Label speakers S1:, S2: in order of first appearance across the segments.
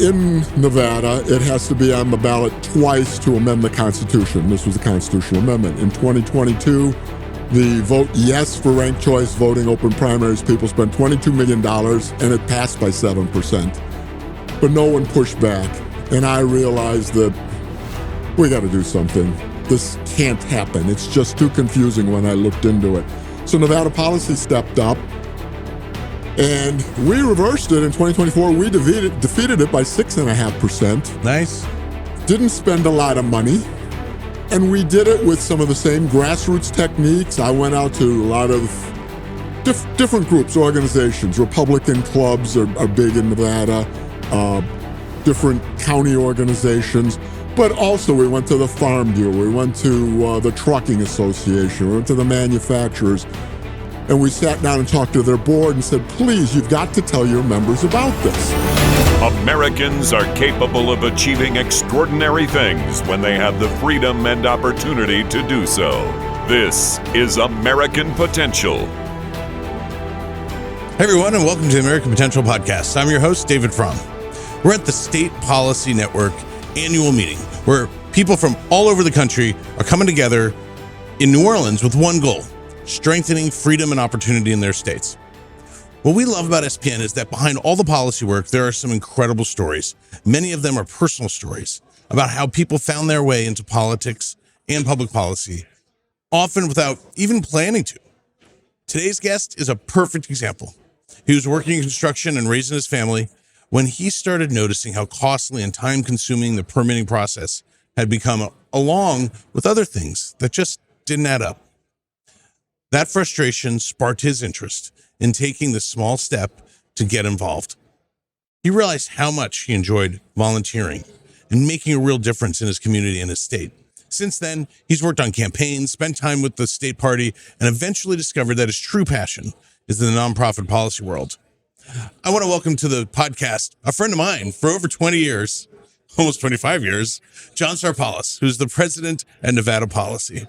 S1: in Nevada, it has to be on the ballot twice to amend the Constitution. This was a constitutional amendment. In 2022, the vote yes for ranked choice voting open primaries, people spent $22 million, and it passed by 7%. But no one pushed back. And I realized that we got to do something. This can't happen. It's just too confusing when I looked into it. So Nevada Policy stepped up, and we reversed it in 2024. We defeated it by 6.5%.
S2: Nice.
S1: Didn't spend a lot of money. And we did it with some of the same grassroots techniques. I went out to a lot of different groups, organizations. Republican clubs are big in Nevada, different county organizations. But also we went to the Farm Bureau, we went to the Trucking Association, we went to the manufacturers, and we sat down and talked to their board and said, please, you've got to tell your members about this.
S3: Americans are capable of achieving extraordinary things when they have the freedom and opportunity to do so. This is American Potential.
S2: Hey everyone, and welcome to the American Potential Podcast. I'm your host, David Fromm. We're at the State Policy Network annual meeting where people from all over the country are coming together in New Orleans with one goal: strengthening freedom and opportunity in their states. What we love about SPN is that behind all the policy work, there are some incredible stories. Many of them are personal stories about how people found their way into politics and public policy, often without even planning to. Today's guest is a perfect example. He was working in construction and raising his family when he started noticing how costly and time-consuming the permitting process had become, along with other things that just didn't add up. That frustration sparked his interest in taking the small step to get involved. He realized how much he enjoyed volunteering and making a real difference in his community and his state. Since then, he's worked on campaigns, spent time with the state party, and eventually discovered that his true passion is in the nonprofit policy world. I want to welcome to the podcast a friend of mine for over 20 years, almost 25 years, John Tsarpalas, who's the president at Nevada Policy.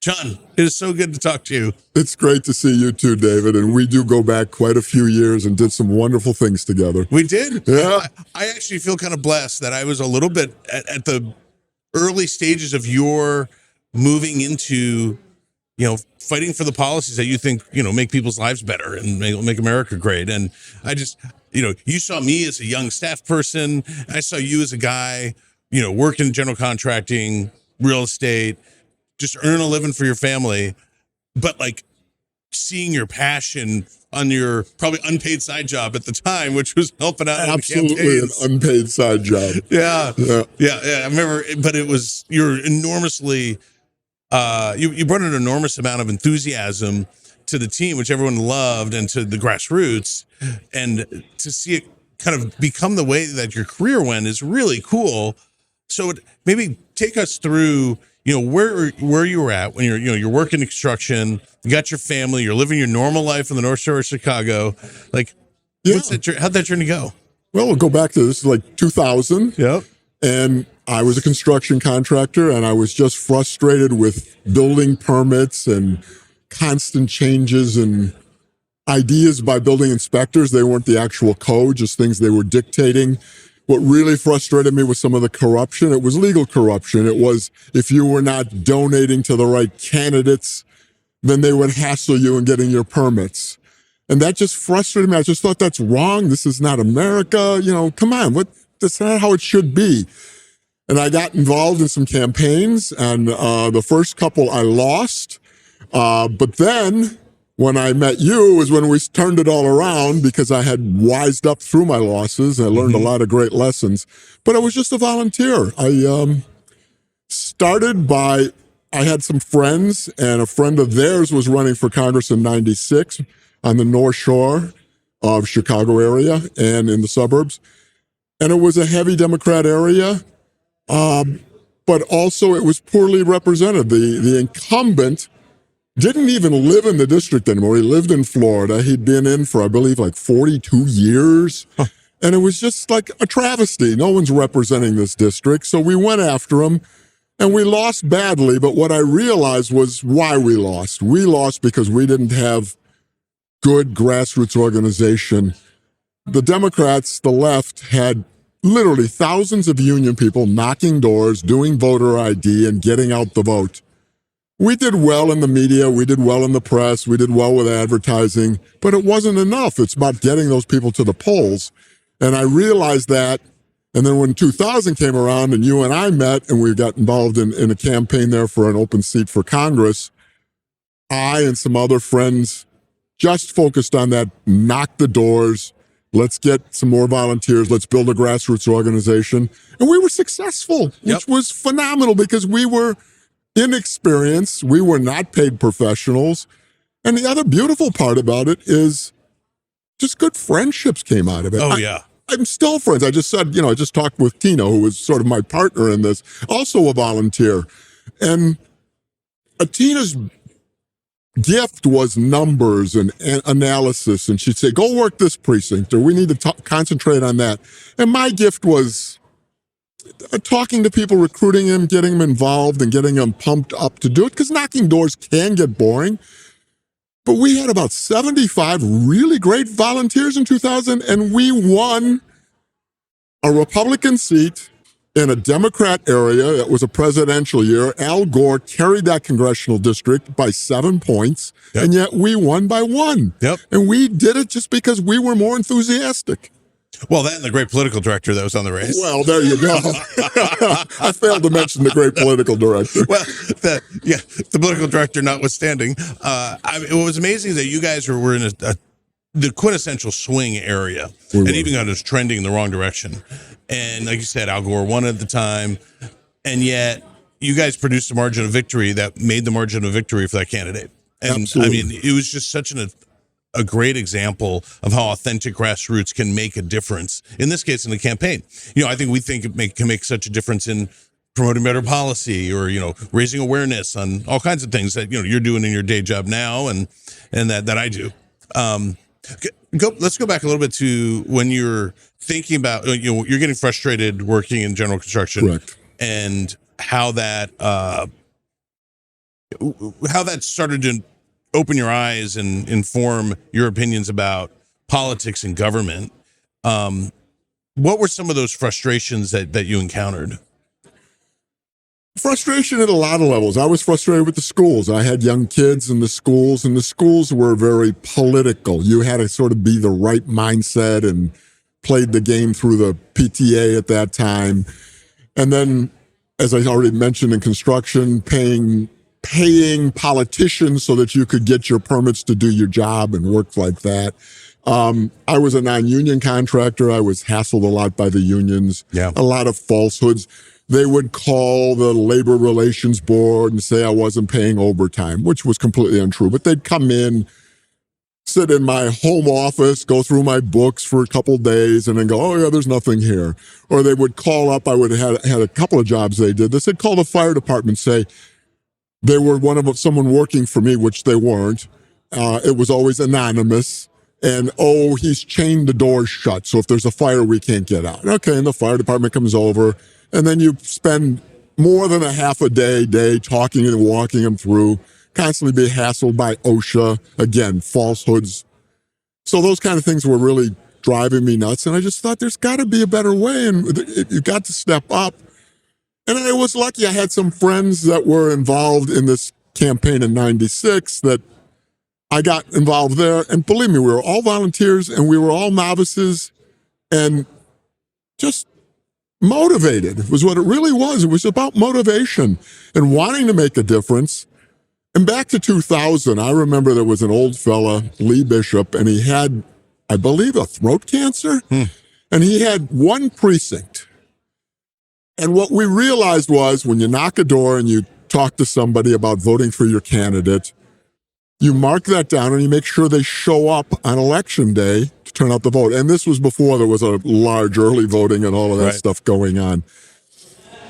S2: John, it is so good to talk to you.
S1: It's great to see you too, David. And we do go back quite a few years and did some wonderful things together.
S2: We did?
S1: Yeah.
S2: I actually feel kind of blessed that I was a little bit at the early stages of your moving into, fighting for the policies that you think, make people's lives better and make America great. And I just, you saw me as a young staff person. I saw you as a guy, working in general contracting, real estate, just earn a living for your family, but like seeing your passion on your probably unpaid side job at the time, which was helping out.
S1: Absolutely an unpaid side job.
S2: Yeah. I remember, but you're enormously, you brought an enormous amount of enthusiasm to the team, which everyone loved, and to the Grassroots, and to see it kind of become the way that your career went is really cool. So maybe take us through, where you were at when you're working in construction, you got your family, you're living your normal life in the North Shore of Chicago. Like, how'd that journey go?
S1: Well, we'll go back to this, like 2000.
S2: Yep.
S1: And I was a construction contractor, and I was just frustrated with building permits and constant changes and ideas by building inspectors. They weren't the actual code, just things they were dictating. What really frustrated me was some of the corruption. It was legal corruption. It was if you were not donating to the right candidates, then they would hassle you in getting your permits. And that just frustrated me. I just thought that's wrong. This is not America. Come on, that's not how it should be. And I got involved in some campaigns, and the first couple I lost. But then when I met you was when we turned it all around, because I had wised up through my losses. I learned a lot of great lessons, but I was just a volunteer. I had some friends, and a friend of theirs was running for Congress in 96 on the North Shore of Chicago area and in the suburbs. And it was a heavy Democrat area, but also it was poorly represented. The incumbent didn't even live in the district anymore. He lived in Florida. He'd been in for, I believe, like 42 years. Huh. And it was just like a travesty. No one's representing this district. So we went after him, and we lost badly. But what I realized was why we lost. We lost because we didn't have good grassroots organization. The Democrats, the left, had literally thousands of union people knocking doors, doing voter ID, and getting out the vote. We did well in the media, we did well in the press, we did well with advertising, but it wasn't enough. It's about getting those people to the polls. And I realized that. And then when 2000 came around and you and I met and we got involved in a campaign there for an open seat for Congress, I and some other friends just focused on that, knock the doors, let's get some more volunteers, let's build a grassroots organization. And we were successful, which was phenomenal because we were inexperienced, we were not paid professionals. And the other beautiful part about it is just good friendships came out of it.
S2: Oh, yeah.
S1: I'm still friends. I just said, I just talked with Tino, who was sort of my partner in this, also a volunteer. And Tina's gift was numbers and analysis. And she'd say, go work this precinct, or we need to concentrate on that. And my gift was talking to people, recruiting them, getting them involved and getting them pumped up to do it, because knocking doors can get boring. But we had about 75 really great volunteers in 2000, and we won a Republican seat in a Democrat area. It was a presidential year. Al Gore carried that congressional district by 7 points, and yet we won by 1. And we did it just because we were more enthusiastic.
S2: Well, that and the great political director that was on the race.
S1: Well, there you go. I failed to mention the great political director.
S2: Well, the political director notwithstanding. What was amazing is that you guys were in the quintessential swing area, and even got us trending in the wrong direction. And like you said, Al Gore won at the time, and yet you guys produced a margin of victory that made the margin of victory for that candidate. And
S1: Absolutely.
S2: I mean, it was just such a great example of how authentic grassroots can make a difference. In this case, in the campaign, I think it can make such a difference in promoting better policy, or raising awareness on all kinds of things that you're doing in your day job now, and that I do. Let's go back a little bit to when you're thinking about you're getting frustrated working in general construction.
S1: Correct.
S2: And how that started to open your eyes and inform your opinions about politics and government. What were some of those frustrations that you encountered?
S1: Frustration at a lot of levels. I was frustrated with the schools. I had young kids in the schools, and the schools were very political. You had to sort of be the right mindset, and played the game through the PTA at that time. And then, as I already mentioned, in construction, paying politicians so that you could get your permits to do your job and work like that. I was a non-union contractor. I was hassled a lot by the unions. A lot of falsehoods. They would call the labor relations board and say I wasn't paying overtime, which was completely untrue. But they'd come in, sit in my home office, go through my books for a couple of days, and then go, oh, yeah, there's nothing here. Or they would call up. I would have had a couple of jobs they did. They'd call the fire department, say they were someone working for me, which they weren't. It was always anonymous. And, oh, he's chained the doors shut, so if there's a fire, we can't get out. Okay, and the fire department comes over, and then you spend more than a half a day talking and walking them through, constantly be hassled by OSHA, again, falsehoods. So those kind of things were really driving me nuts, and I just thought there's got to be a better way, and you got to step up. And I was lucky I had some friends that were involved in this campaign in '96 that I got involved there. And believe me, we were all volunteers and we were all novices and just motivated was what it really was. It was about motivation and wanting to make a difference. And back to 2000, I remember there was an old fella, Lee Bishop, and he had, I believe, a throat cancer. And he had one precinct. And what we realized was when you knock a door and you talk to somebody about voting for your candidate, you mark that down and you make sure they show up on election day to turn out the vote. And this was before there was a large early voting and all of that stuff going on.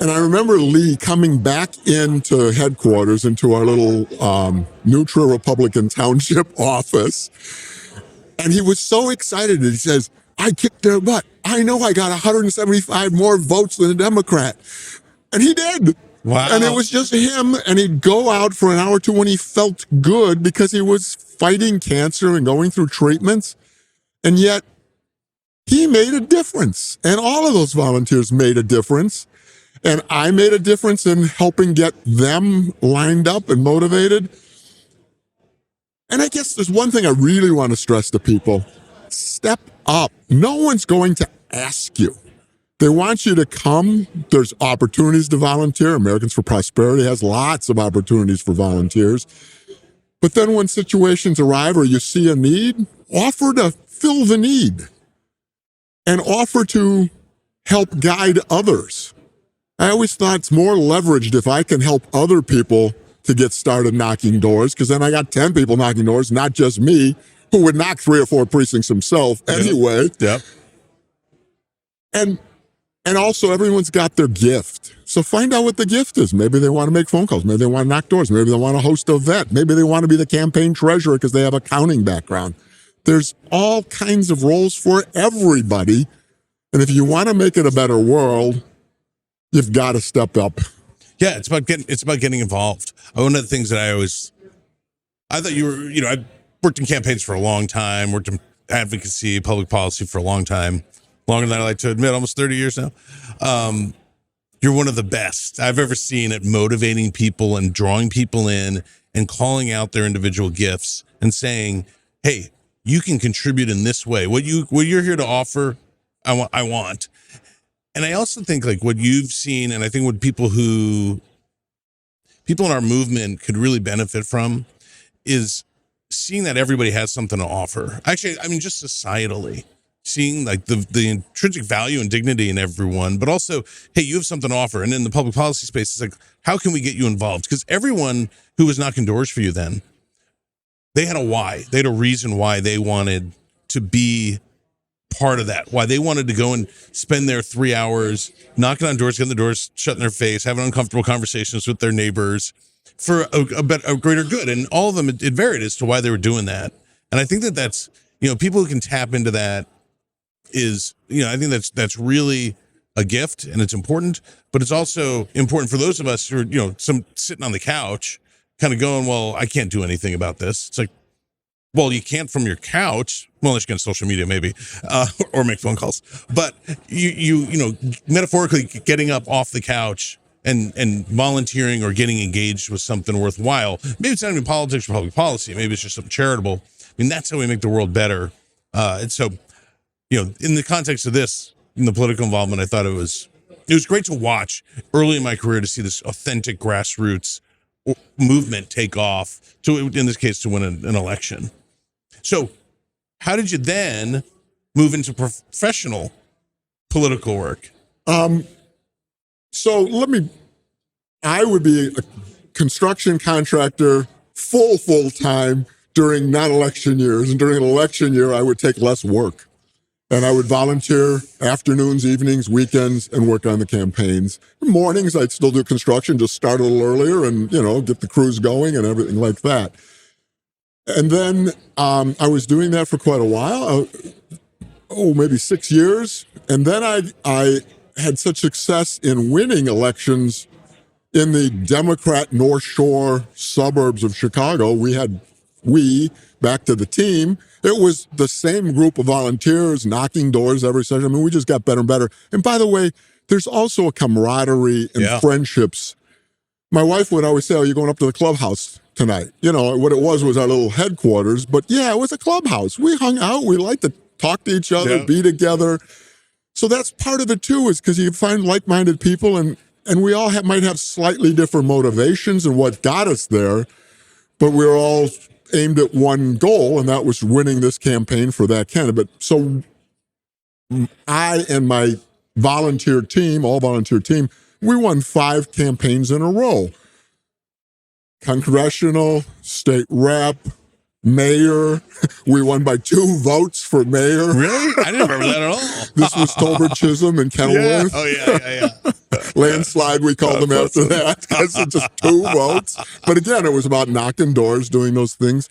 S1: And I remember Lee coming back into headquarters, into our little neutral Republican township office. And he was so excited. He says, I kicked their butt. I know I got 175 more votes than a Democrat. And he did.
S2: Wow.
S1: And it was just him, and he'd go out for an hour or two when he felt good because he was fighting cancer and going through treatments. And yet, he made a difference. And all of those volunteers made a difference. And I made a difference in helping get them lined up and motivated. And I guess there's one thing I really want to stress to people. Step up. No one's going to ask you. They want you to come. There's opportunities to volunteer. Americans for Prosperity has lots of opportunities for volunteers. But then when situations arrive or you see a need, offer to fill the need and offer to help guide others. I always thought it's more leveraged if I can help other people to get started knocking doors, because then I got 10 people knocking doors, not just me, who would knock 3 or 4 precincts himself anyway.
S2: Yep.
S1: And also everyone's got their gift. So find out what the gift is. Maybe they want to make phone calls. Maybe they want to knock doors. Maybe they want to host an event. Maybe they want to be the campaign treasurer because they have accounting background. There's all kinds of roles for everybody. And if you want to make it a better world, you've got to step up.
S2: Yeah, it's about getting involved. One of the things that I thought you were, I worked in campaigns for a long time, worked in advocacy, public policy for a long time, longer than I like to admit, almost 30 years now. You're one of the best I've ever seen at motivating people and drawing people in and calling out their individual gifts and saying, hey, you can contribute in this way. What you're here to offer, I want. And I also think like what you've seen, and I think what people in our movement could really benefit from is seeing that everybody has something to offer. Actually, I mean, just societally, seeing like the intrinsic value and dignity in everyone, but also, hey, you have something to offer. And in the public policy space, it's like, how can we get you involved? Because everyone who was knocking doors for you then, they had a why. They had a reason why they wanted to be part of that, why they wanted to go and spend their 3 hours knocking on doors, getting the doors shut in their face, having uncomfortable conversations with their neighbors for a greater good. And all of them, it varied as to why they were doing that. And I think that's, people who can tap into that is, I think that's really a gift, and it's important, but it's also important for those of us who are, some sitting on the couch kind of going, well, I can't do anything about this. It's like, well, you can't from your couch, well, unless you're on social media, maybe, or make phone calls. But you metaphorically getting up off the couch and volunteering or getting engaged with something worthwhile. Maybe it's not even politics or public policy. Maybe it's just something charitable. I mean, that's how we make the world better. And so, in the context of this, in the political involvement, I thought it was great to watch early in my career to see this authentic grassroots movement take off to, in this case, to win an election. So how did you then move into professional political work?
S1: So I would be a construction contractor full time during non-election years. And during an election year, I would take less work. And I would volunteer afternoons, evenings, weekends, and work on the campaigns. Mornings, I'd still do construction, just start a little earlier and, get the crews going and everything like that. And then I was doing that for quite a while, maybe 6 years. And then I had such success in winning elections in the Democrat North Shore suburbs of Chicago. Back to the team, it was the same group of volunteers knocking doors every session. I mean, we just got better and better. And by the way, there's also a camaraderie and friendships. My wife would always say, "Oh, you're going up to the clubhouse tonight." What it was our little headquarters. But yeah, it was a clubhouse. We hung out. We liked to talk to each other, be together. So that's part of it too, is because you find like-minded people, and we all might have slightly different motivations and what got us there, but we're all aimed at one goal, and that was winning this campaign for that candidate. So I and my all volunteer team, we won 5 campaigns in a row. Congressional, state rep, mayor. We won by 2 votes for mayor.
S2: Really? I didn't remember that at all.
S1: This was Tolbert Chisholm and Kenilworth.
S2: Yeah. Oh, yeah.
S1: Landslide, we called them after that, because it's just 2 votes. But again, it was about knocking doors, doing those things.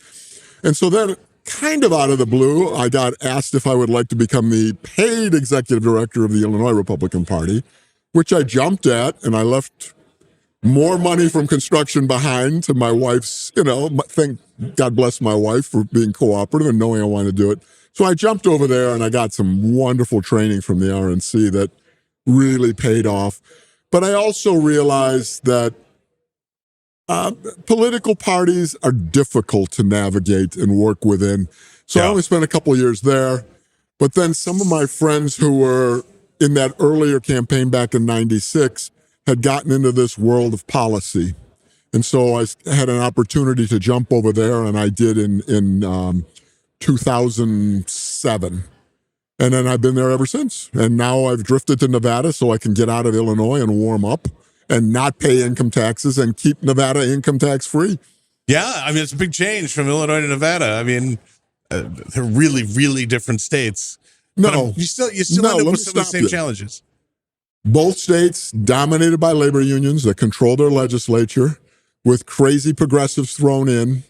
S1: And so then, kind of out of the blue, I got asked if I would like to become the paid executive director of the Illinois Republican Party, which I jumped at, and I left more money from construction behind to my wife's, thank God bless my wife for being cooperative and knowing I wanted to do it. So I jumped over there and I got some wonderful training from the RNC that really paid off. But I also realized that political parties are difficult to navigate and work within. So I only spent a couple of years there. But then some of my friends who were in that earlier campaign back in 96 had gotten into this world of policy. And so I had an opportunity to jump over there, and I did in 2007. And then I've been there ever since. And now I've drifted to Nevada so I can get out of Illinois and warm up and not pay income taxes and keep Nevada income tax free.
S2: Yeah, I mean, it's a big change from Illinois to Nevada. I mean, they're really, really different states.
S1: No,
S2: you still end up with some of the same challenges.
S1: Both states dominated by labor unions that control their legislature, with crazy progressives thrown in,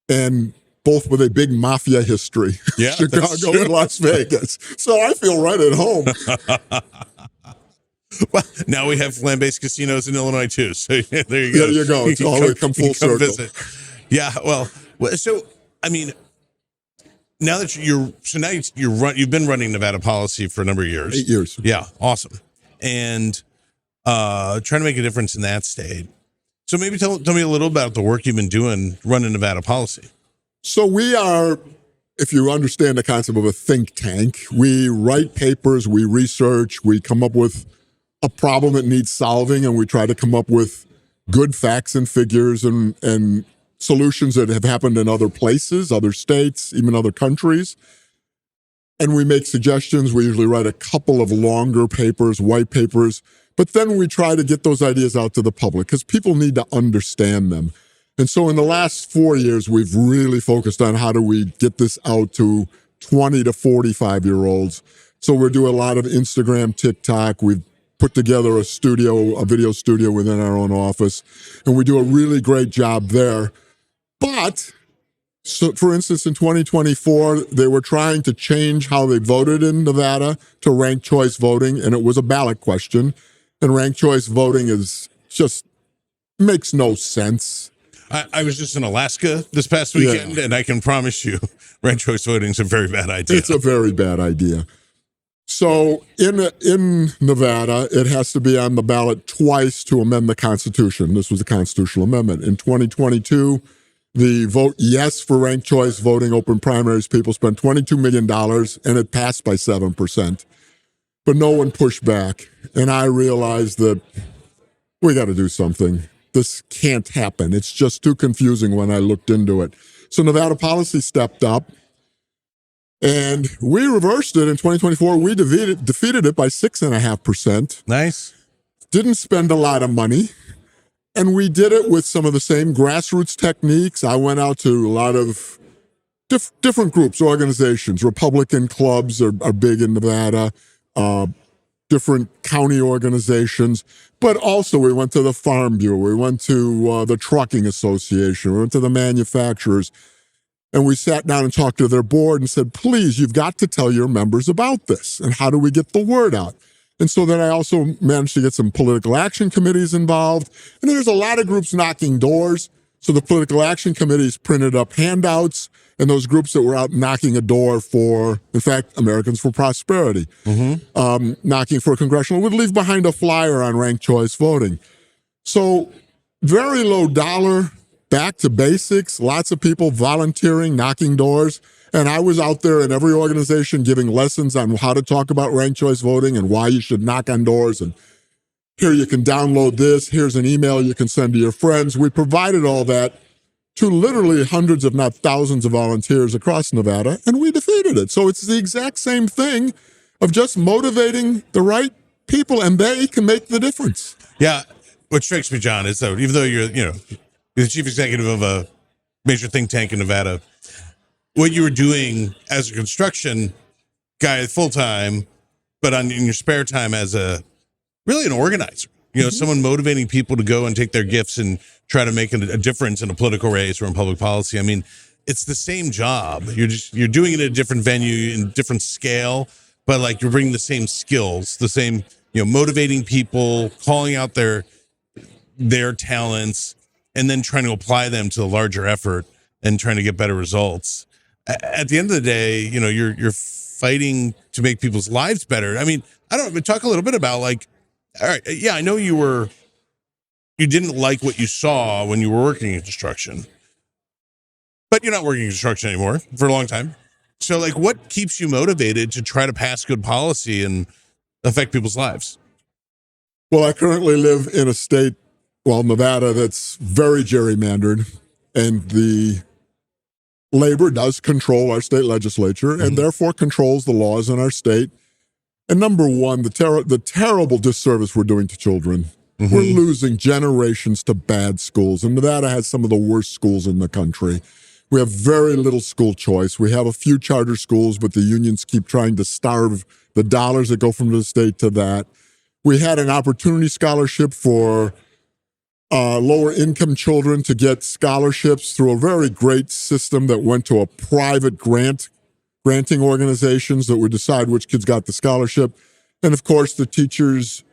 S1: and both with a big mafia history.
S2: Yeah,
S1: Chicago and Las Vegas. So I feel right at home.
S2: Well, now we have land-based casinos in Illinois too. So there you go.
S1: There you go. It's all come full circle.
S2: Visit. Yeah. Well, so I mean, now that you've been running Nevada policy for a number of years.
S1: 8 years.
S2: Yeah. Awesome. And trying to make a difference in that state. So maybe tell me a little about the work you've been doing running Nevada policy.
S1: So we are, if you understand the concept of a think tank, we write papers, we research, we come up with a problem that needs solving, and we try to come up with good facts and figures and solutions that have happened in other places, other states, even other countries. And we make suggestions. We usually write a couple of longer papers, white papers, but then we try to get those ideas out to the public because people need to understand them. And so in the last 4 years, we've really focused on how do we get this out to 20 to 45-year-olds. So we're doing a lot of Instagram, TikTok. We've put together a video studio within our own office, and we do a really great job there. But, so for instance, in 2024, they were trying to change how they voted in Nevada to ranked choice voting, and it was a ballot question. And ranked choice voting is just makes no sense.
S2: I was just in Alaska this past weekend, and I can promise you, ranked choice voting is a very bad idea.
S1: It's a very bad idea. So in Nevada, it has to be on the ballot twice to amend the Constitution. This was a constitutional amendment. In 2022, the vote yes for ranked choice voting, open primaries, people spent $22 million, and it passed by 7%. But no one pushed back. And I realized that we got to do something. This can't happen. It's just too confusing when I looked into it. So Nevada policy stepped up, and we reversed it in 2024. We defeated it by 6.5%.
S2: Nice.
S1: Didn't spend a lot of money. And we did it with some of the same grassroots techniques. I went out to a lot of different groups, organizations. Republican clubs are big in Nevada, different county organizations. But also we went to the Farm Bureau. We went to the Trucking Association. We went to the manufacturers. And we sat down and talked to their board and said, please, you've got to tell your members about this. And how do we get the word out? And so then I also managed to get some political action committees involved. And there's a lot of groups knocking doors. So the political action committees printed up handouts, and those groups that were out knocking a door for, in fact, Americans for Prosperity, knocking for a congressional, would leave behind a flyer on ranked choice voting. So very low dollar, back to basics, lots of people volunteering, knocking doors. And I was out there in every organization giving lessons on how to talk about ranked choice voting and why you should knock on doors. And here you can download this. Here's an email you can send to your friends. We provided all that to literally hundreds, if not thousands of volunteers across Nevada, and we defeated it. So it's the exact same thing of just motivating the right people, and they can make the difference.
S2: Yeah. What strikes me, John, is that even though you're the chief executive of a major think tank in Nevada, what you were doing as a construction guy full-time, but in your spare time as really an organizer, someone motivating people to go and take their gifts and try to make a difference in a political race or in public policy. I mean, it's the same job. You're doing it at a different venue in different scale, but like you're bringing the same skills, the same, motivating people, calling out their talents, and then trying to apply them to the larger effort and trying to get better results. at the end of the day, you're fighting to make people's lives better. I mean, I don't know, talk a little bit about like, all right, yeah, I know you didn't like what you saw when you were working in construction, but you're not working in construction anymore for a long time. So like, what keeps you motivated to try to pass good policy and affect people's lives?
S1: Well, I currently live in a state, Nevada, that's very gerrymandered, and the labor does control our state legislature and therefore controls the laws in our state. And number one, the terrible disservice we're doing to children. We're losing generations to bad schools. And Nevada has some of the worst schools in the country. We have very little school choice. We have a few charter schools, but the unions keep trying to starve the dollars that go from the state to that. We had an opportunity scholarship for lower income children to get scholarships through a very great system that went to a private granting organizations that would decide which kids got the scholarship. And of course, the teachers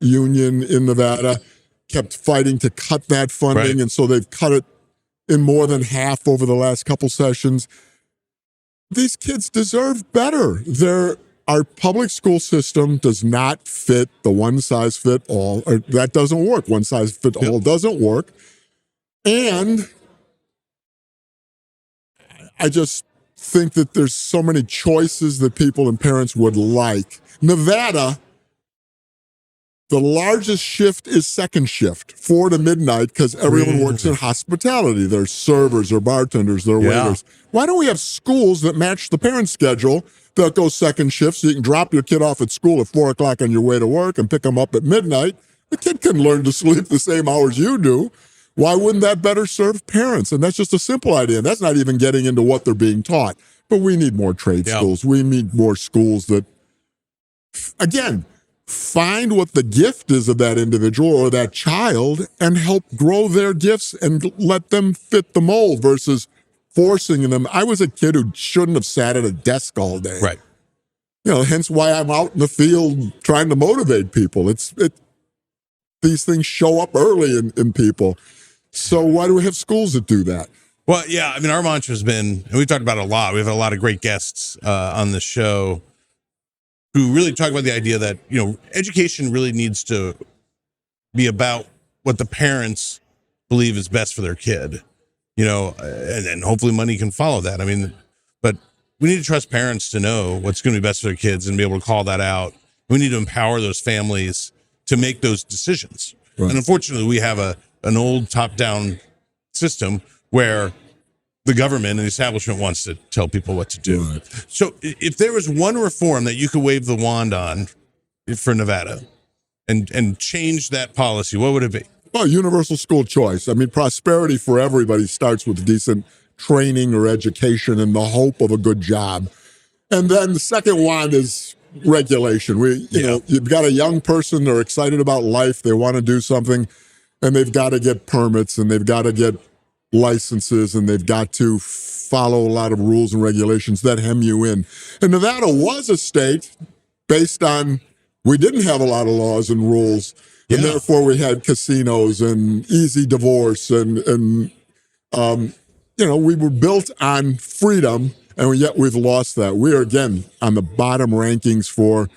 S1: union in Nevada kept fighting to cut that funding.
S2: Right.
S1: And so they've cut it in more than half over the last couple sessions. These kids deserve better. Our public school system does not fit the one size fit all. Or that doesn't work. One size fit all doesn't work. And I just think that there's so many choices that people and parents would like. Nevada, the largest shift is second shift, 4 to midnight, because everyone works in hospitality. They're servers or bartenders, they're waiters. Why don't we have schools that match the parent schedule that goes second shift so you can drop your kid off at school at 4 o'clock on your way to work and pick them up at midnight? The kid can learn to sleep the same hours you do. Why wouldn't that better serve parents? And that's just a simple idea. That's not even getting into what they're being taught. But we need more trade schools. We need more schools that, again, find what the gift is of that individual or that child and help grow their gifts and let them fit the mold versus forcing them. I was a kid who shouldn't have sat at a desk all day.
S2: Right.
S1: Hence why I'm out in the field trying to motivate people. These things show up early in people. So why do we have schools that do that?
S2: Well, yeah, I mean, our mantra has been, and we've talked about it a lot. We have a lot of great guests on the show who really talk about the idea that, education really needs to be about what the parents believe is best for their kid, and hopefully money can follow that. I mean, but we need to trust parents to know what's going to be best for their kids and be able to call that out. We need to empower those families to make those decisions. Right. And unfortunately, we have an old top-down system where the government and the establishment wants to tell people what to do. Right. So if there was one reform that you could wave the wand on for Nevada and change that policy, what would it be?
S1: Well, universal school choice. I mean, prosperity for everybody starts with decent training or education and the hope of a good job. And then the second wand is regulation. You've got a young person, they're excited about life, they want to do something, and they've got to get permits and they've got to get licenses and they've got to follow a lot of rules and regulations that hem you in. And Nevada was a state based on, we didn't have a lot of laws and rules, and therefore we had casinos and easy divorce and we were built on freedom, and yet we've lost that. We are, again, on the bottom rankings for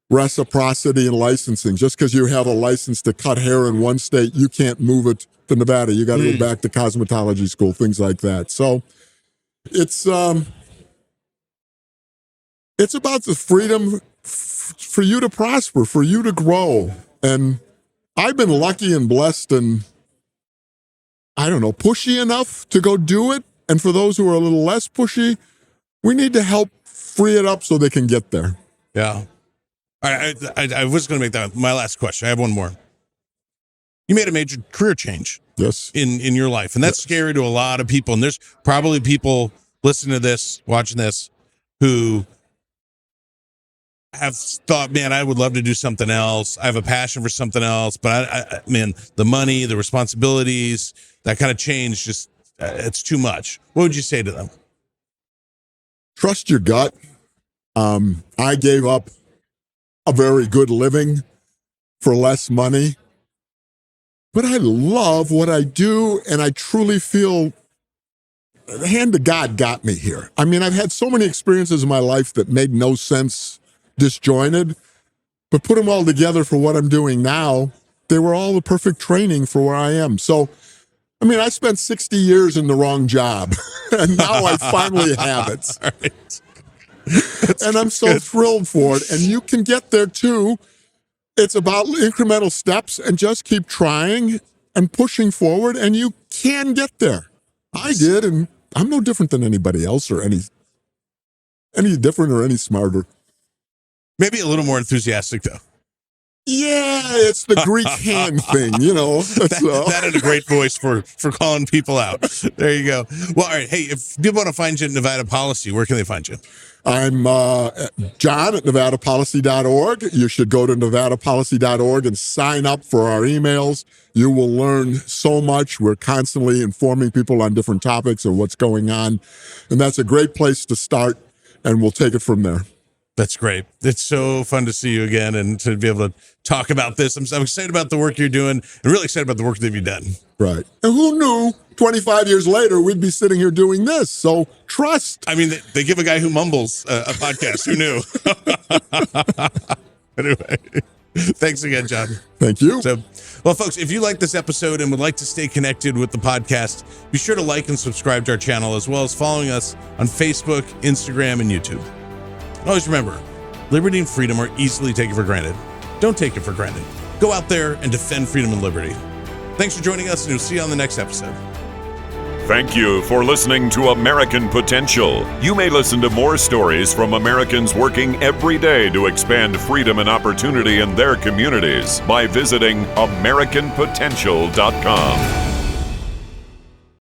S1: reciprocity and licensing. Just because you have a license to cut hair in one state, you can't move it to Nevada. You got to go back to cosmetology school, things like that. So it's about the freedom for you to prosper, for you to grow. And I've been lucky and blessed and, pushy enough to go do it. And for those who are a little less pushy, we need to help free it up so they can get there.
S2: Yeah. All right, I was going to make that my last question. I have one more. You made a major career change.
S1: Yes.
S2: In your life. And that's scary to a lot of people. And there's probably people listening to this, watching this, who have thought, man, I would love to do something else. I have a passion for something else. But, the money, the responsibilities, that kind of change, just it's too much. What would you say to them?
S1: Trust your gut. I gave up a very good living for less money. But I love what I do, and I truly feel the hand of God got me here. I mean, I've had so many experiences in my life that made no sense, disjointed, but put them all together for what I'm doing now. They were all the perfect training for where I am. So, I mean, I spent 60 years in the wrong job, and now I finally have it.
S2: Right.
S1: And I'm so thrilled for it. And you can get there too. It's about incremental steps and just keep trying and pushing forward, and you can get there. I did, and I'm no different than anybody else or any different or any smarter.
S2: Maybe a little more enthusiastic, though.
S1: Yeah, it's the Greek hand thing, you know.
S2: That and a great voice for calling people out. There you go. Well, all right. Hey, if people want to find you at Nevada Policy, where can they find you?
S1: I'm John at nevadapolicy.org. You should go to nevadapolicy.org and sign up for our emails. You will learn so much. We're constantly informing people on different topics of what's going on. And that's a great place to start, and we'll take it from there.
S2: That's great. It's so fun to see you again and to be able to talk about this. I'm excited about the work you're doing and really excited about the work that you've done.
S1: Right. And who knew 25 years later we'd be sitting here doing this? So trust.
S2: I mean, they give a guy who mumbles a podcast. Who knew? Anyway, thanks again, John.
S1: Thank you.
S2: So, well, folks, if you like this episode and would like to stay connected with the podcast, be sure to like and subscribe to our channel, as well as following us on Facebook, Instagram, and YouTube. Always remember, liberty and freedom are easily taken for granted. Don't take it for granted. Go out there and defend freedom and liberty. Thanks for joining us, and we'll see you on the next episode.
S3: Thank you for listening to American Potential. You may listen to more stories from Americans working every day to expand freedom and opportunity in their communities by visiting AmericanPotential.com.